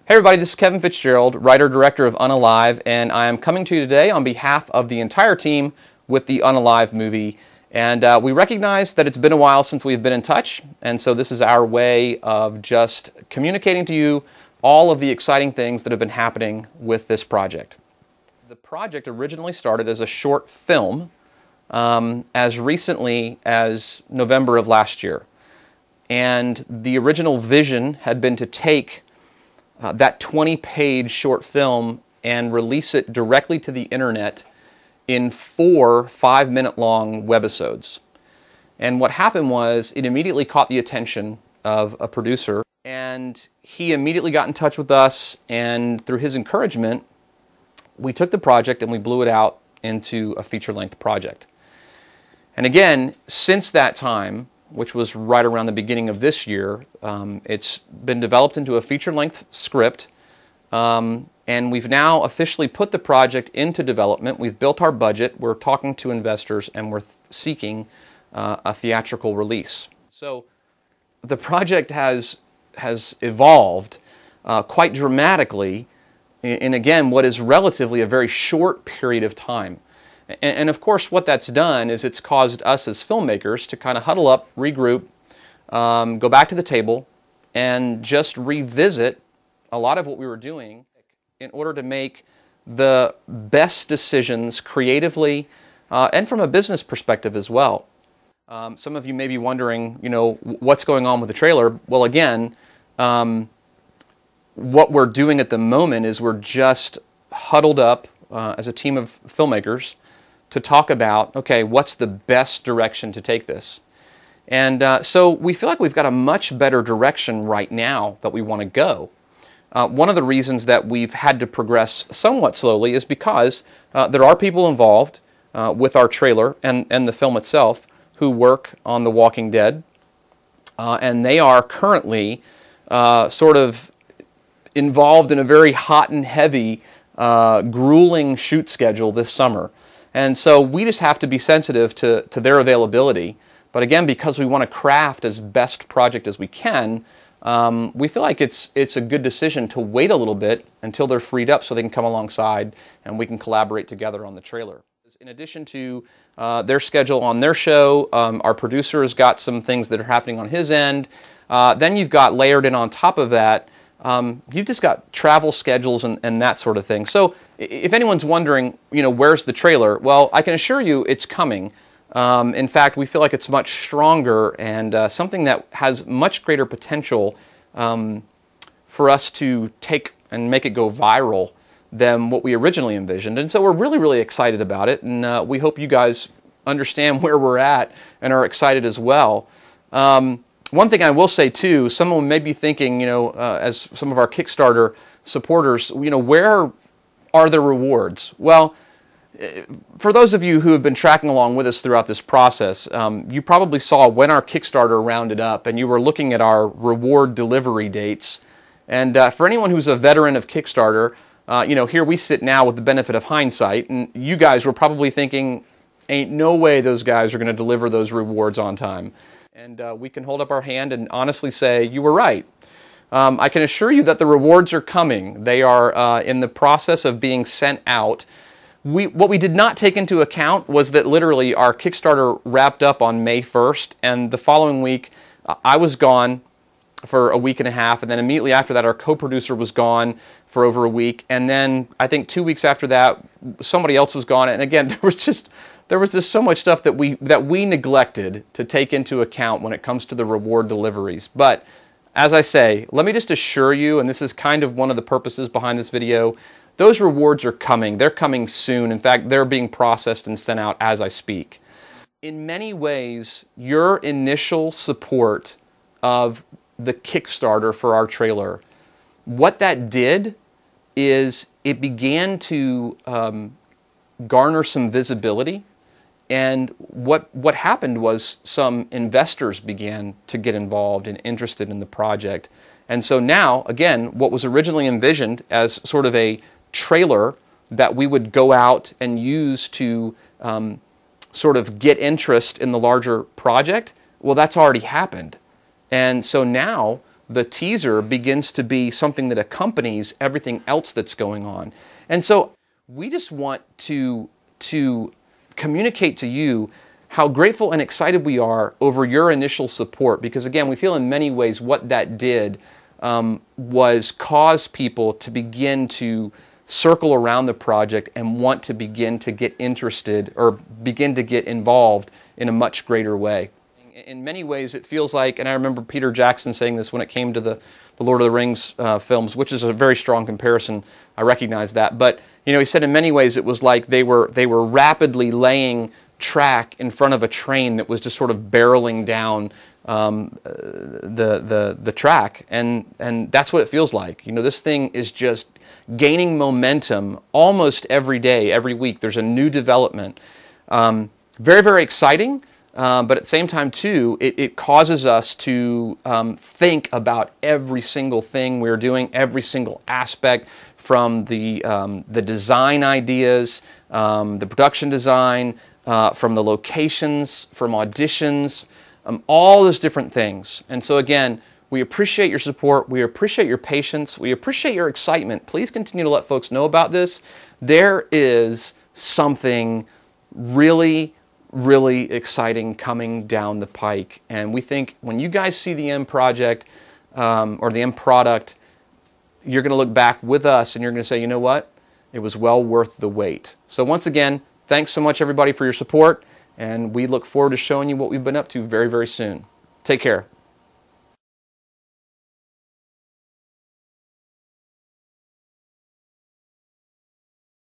Hey everybody, this is Kevin Fitzgerald, writer-director of UnAlive, and I am coming to you today on behalf of the entire team with the UnAlive movie. And we recognize that it's been a while since we've been in touch, and so this is our way of just communicating to you all of the exciting things that have been happening with this project. The project originally started as a short film as recently as November of last year. And the original vision had been to take that 20-page short film and release it directly to the internet in 4 5-minute-long webisodes. And what happened was it immediately caught the attention of a producer, and he immediately got in touch with us, and through his encouragement, we took the project and we blew it out into a feature-length project. And again, since that time, which was right around the beginning of this year, it's been developed into a feature-length script, and we've now officially put the project into development. We've built our budget, we're talking to investors, and we're seeking a theatrical release. So the project has evolved quite dramatically in, again, what is relatively a very short period of time. And of course, what that's done is it's caused us as filmmakers to kind of huddle up, regroup, go back to the table, and just revisit a lot of what we were doing in order to make the best decisions creatively and from a business perspective as well. Some of you may be wondering, what's going on with the trailer? Well, again, what we're doing at the moment is we're just huddled up as a team of filmmakers to talk about, okay, what's the best direction to take this? And so we feel like we've got a much better direction right now that we want to go. One of the reasons that we've had to progress somewhat slowly is because there are people involved with our trailer and the film itself who work on The Walking Dead, and they are currently sort of involved in a very hot and heavy, grueling shoot schedule this summer. And so we just have to be sensitive to their availability. But again, because we want to craft as best project as we can, we feel like it's a good decision to wait a little bit until they're freed up so they can come alongside and we can collaborate together on the trailer. In addition to their schedule on their show, our producer has got some things that are happening on his end. Then you've got layered in on top of that, you've just got travel schedules and that sort of thing. So if anyone's wondering, where's the trailer? Well, I can assure you it's coming. In fact, we feel like it's much stronger and something that has much greater potential for us to take and make it go viral than what we originally envisioned. And so we're really, really excited about it, and we hope you guys understand where we're at and are excited as well. One thing I will say too, someone may be thinking, as some of our Kickstarter supporters, where are the rewards? Well, for those of you who have been tracking along with us throughout this process, you probably saw when our Kickstarter rounded up and you were looking at our reward delivery dates. And for anyone who's a veteran of Kickstarter, here we sit now with the benefit of hindsight, and you guys were probably thinking, ain't no way those guys are going to deliver those rewards on time. And we can hold up our hand and honestly say, you were right. I can assure you that the rewards are coming. They are in the process of being sent out. What we did not take into account was that literally our Kickstarter wrapped up on May 1st, and the following week I was gone for a week and a half, and then immediately after that our co-producer was gone for over a week, and then I think 2 weeks after that somebody else was gone, and again there was just so much stuff that we neglected to take into account when it comes to the reward deliveries. But as I say, let me just assure you, and this is kind of one of the purposes behind this video, those rewards are coming. They're coming soon. In fact, they're being processed and sent out as I speak. In many ways, your initial support of the Kickstarter for our trailer, what that did is it began to garner some visibility. And what happened was some investors began to get involved and interested in the project. And so now, again, what was originally envisioned as sort of a trailer that we would go out and use to sort of get interest in the larger project, well, that's already happened. And so now the teaser begins to be something that accompanies everything else that's going on. And so we just want to communicate to you how grateful and excited we are over your initial support, because again, we feel in many ways what that did was cause people to begin to circle around the project and want to begin to get interested or begin to get involved in a much greater way. In many ways, it feels like, and I remember Peter Jackson saying this when it came to the Lord of the Rings films, which is a very strong comparison. I recognize that, but you know, he said in many ways it was like they were rapidly laying track in front of a train that was just sort of barreling down the track, and that's what it feels like. You know, this thing is just gaining momentum almost every day, every week. There's a new development. Very, very exciting. But at the same time, too, it causes us to think about every single thing we're doing, every single aspect, from the design ideas, the production design, from the locations, from auditions, all those different things. And so again, we appreciate your support, we appreciate your patience, we appreciate your excitement. Please continue to let folks know about this. There is something really exciting coming down the pike, and we think when you guys see the end project or the end product, you're going to look back with us and you're going to say, you know what, it was well worth the wait. So once again, thanks so much everybody for your support, and we look forward to showing you what we've been up to very, very soon. Take care.